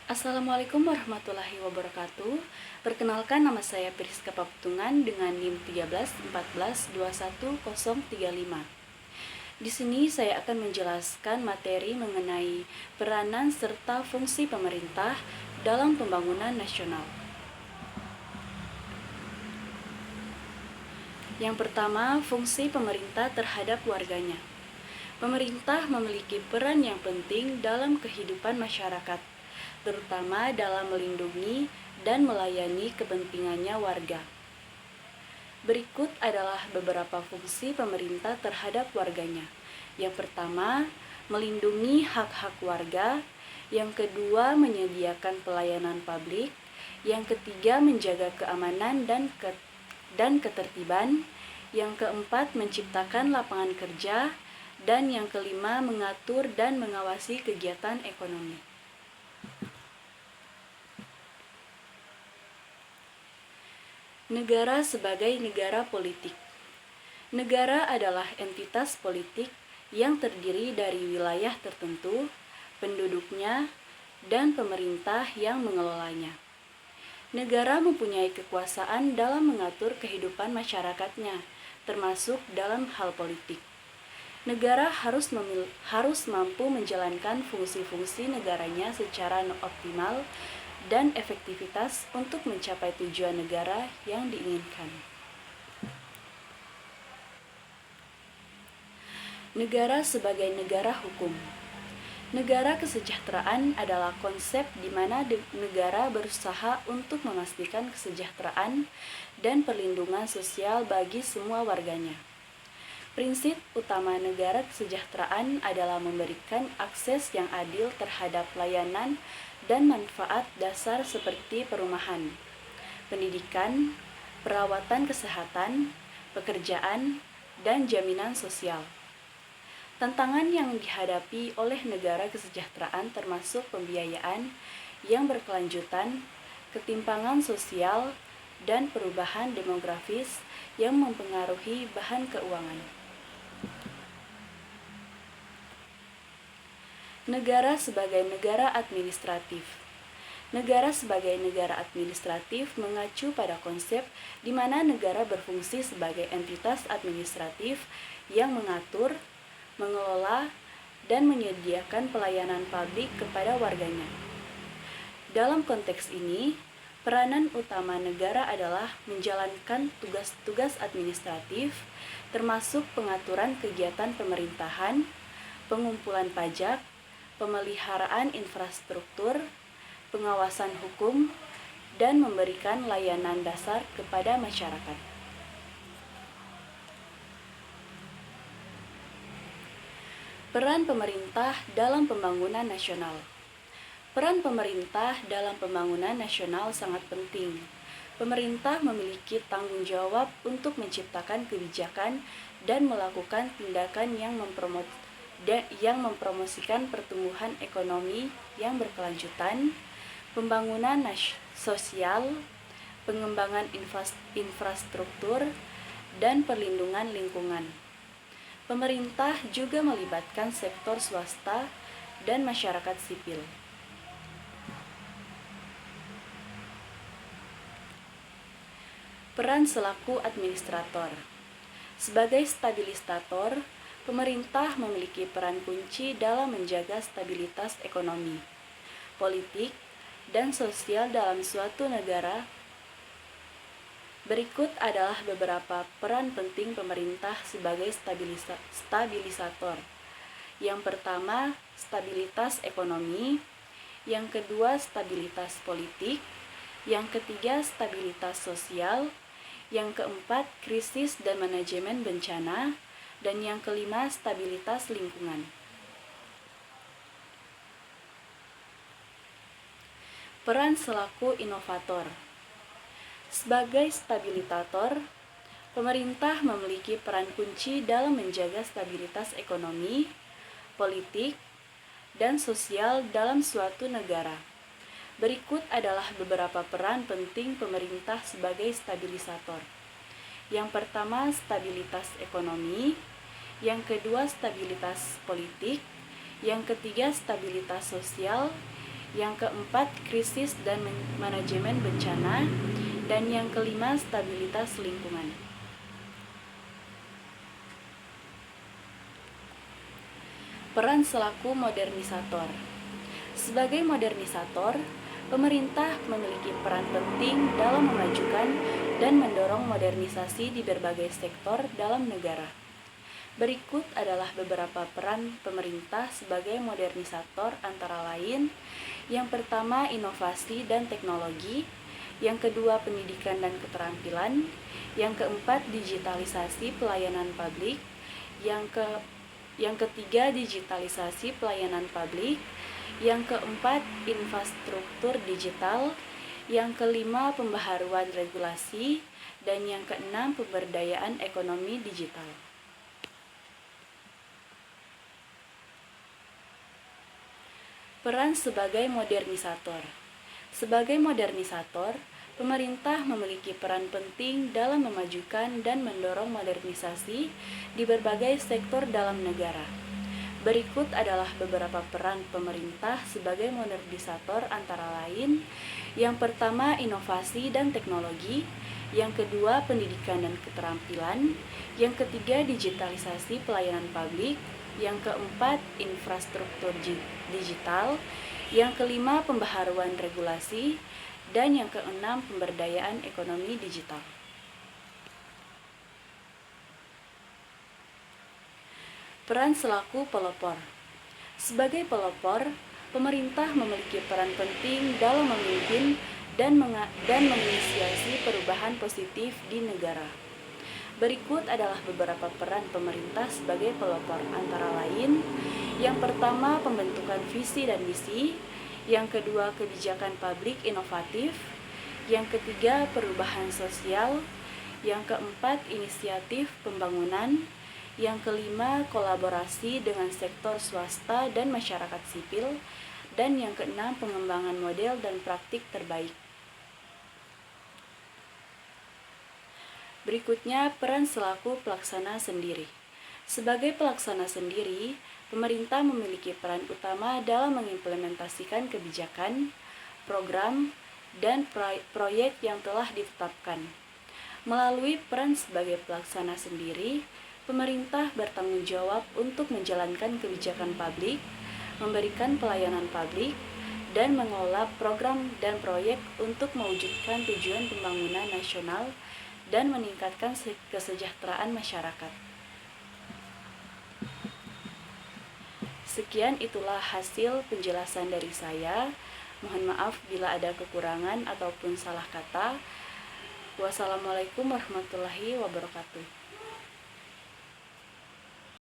Assalamualaikum warahmatullahi wabarakatuh. Perkenalkan, nama saya Priska Paputungan dengan NIM 1314211035. Di sini saya akan menjelaskan materi mengenai peranan serta fungsi pemerintah dalam pembangunan nasional. Yang pertama, fungsi pemerintah terhadap warganya. Pemerintah memiliki peran yang penting dalam kehidupan masyarakat, terutama dalam melindungi dan melayani kepentingannya warga. Berikut adalah beberapa fungsi pemerintah terhadap warganya. Yang pertama, melindungi hak-hak warga. Yang kedua, menyediakan pelayanan publik. Yang ketiga, menjaga keamanan dan ketertiban. Yang keempat, menciptakan lapangan kerja. Dan yang kelima, mengatur dan mengawasi kegiatan ekonomi. Negara sebagai negara politik. Negara adalah entitas politik yang terdiri dari wilayah tertentu, penduduknya, dan pemerintah yang mengelolanya. Negara mempunyai kekuasaan dalam mengatur kehidupan masyarakatnya, termasuk dalam hal politik. Negara harus mampu menjalankan fungsi-fungsi negaranya secara optimal dan efektivitas untuk mencapai tujuan negara yang diinginkan. Negara sebagai negara hukum. Negara kesejahteraan adalah konsep di mana negara berusaha untuk memastikan kesejahteraan dan perlindungan sosial bagi semua warganya. Prinsip utama negara kesejahteraan adalah memberikan akses yang adil terhadap layanan dan manfaat dasar seperti perumahan, pendidikan, perawatan kesehatan, pekerjaan, dan jaminan sosial. Tantangan yang dihadapi oleh negara kesejahteraan termasuk pembiayaan yang berkelanjutan, ketimpangan sosial, dan perubahan demografis yang mempengaruhi bahan keuangan. Negara sebagai negara administratif. Negara sebagai negara administratif mengacu pada konsep di mana negara berfungsi sebagai entitas administratif yang mengatur, mengelola, dan menyediakan pelayanan publik kepada warganya. Dalam konteks ini, peranan utama negara adalah menjalankan tugas-tugas administratif, termasuk pengaturan kegiatan pemerintahan, pengumpulan pajak, pemeliharaan infrastruktur, pengawasan hukum, dan memberikan layanan dasar kepada masyarakat. Peran pemerintah dalam pembangunan nasional. Peran pemerintah dalam pembangunan nasional sangat penting. Pemerintah memiliki tanggung jawab untuk menciptakan kebijakan dan melakukan tindakan yang mempromosikan pertumbuhan ekonomi yang berkelanjutan, pembangunan sosial, pengembangan infrastruktur, dan perlindungan lingkungan. Pemerintah juga melibatkan sektor swasta dan masyarakat sipil. Peran selaku administrator. Sebagai stabilisator, pemerintah memiliki peran kunci dalam menjaga stabilitas ekonomi, politik, dan sosial dalam suatu negara. Berikut adalah beberapa peran penting pemerintah sebagai stabilisator. Yang pertama, stabilitas ekonomi. Yang kedua, stabilitas politik. Yang ketiga, stabilitas sosial. Yang keempat, krisis dan manajemen bencana. Dan yang kelima, stabilitas lingkungan. Peran selaku inovator. Sebagai stabilisator, pemerintah memiliki peran kunci dalam menjaga stabilitas ekonomi, politik, dan sosial dalam suatu negara. Berikut adalah beberapa peran penting pemerintah sebagai stabilisator. Yang pertama, stabilitas ekonomi. Yang kedua, stabilitas politik. Yang ketiga, stabilitas sosial. Yang keempat, krisis dan manajemen bencana. Dan yang kelima, stabilitas lingkungan. Peran selaku modernisator. Sebagai modernisator, pemerintah memiliki peran penting dalam memajukan dan mendorong modernisasi di berbagai sektor dalam negara. Berikut adalah beberapa peran pemerintah sebagai modernisator, antara lain: yang pertama, inovasi dan teknologi; yang kedua, pendidikan dan keterampilan; yang keempat, digitalisasi pelayanan publik; yang ketiga, digitalisasi pelayanan publik; yang keempat, infrastruktur digital; yang kelima, pembaharuan regulasi; dan yang keenam, pemberdayaan ekonomi digital. Peran sebagai modernisator. Sebagai modernisator, pemerintah memiliki peran penting dalam memajukan dan mendorong modernisasi di berbagai sektor dalam negara. Berikut adalah beberapa peran pemerintah sebagai modernisator, antara lain: yang pertama, inovasi dan teknologi; yang kedua, pendidikan dan keterampilan; yang ketiga, digitalisasi pelayanan publik; yang keempat, infrastruktur digital; yang kelima, pembaharuan regulasi; dan yang keenam, pemberdayaan ekonomi digital. Peran selaku pelopor. Sebagai pelopor, pemerintah memiliki peran penting dalam memimpin dan menginisiasi perubahan positif di negara. Berikut adalah beberapa peran pemerintah sebagai pelopor, antara lain: yang pertama, pembentukan visi dan misi; yang kedua, kebijakan publik inovatif; yang ketiga, perubahan sosial; yang keempat, inisiatif pembangunan; yang kelima, kolaborasi dengan sektor swasta dan masyarakat sipil; dan yang keenam, pengembangan model dan praktik terbaik. Berikutnya, peran selaku pelaksana sendiri. Sebagai pelaksana sendiri, pemerintah memiliki peran utama dalam mengimplementasikan kebijakan, program, dan proyek yang telah ditetapkan. Melalui peran sebagai pelaksana sendiri, pemerintah bertanggung jawab untuk menjalankan kebijakan publik, memberikan pelayanan publik, dan mengelola program dan proyek untuk mewujudkan tujuan pembangunan nasional dan meningkatkan kesejahteraan masyarakat. Sekian, itulah hasil penjelasan dari saya. Mohon maaf bila ada kekurangan ataupun salah kata. Wassalamualaikum warahmatullahi wabarakatuh.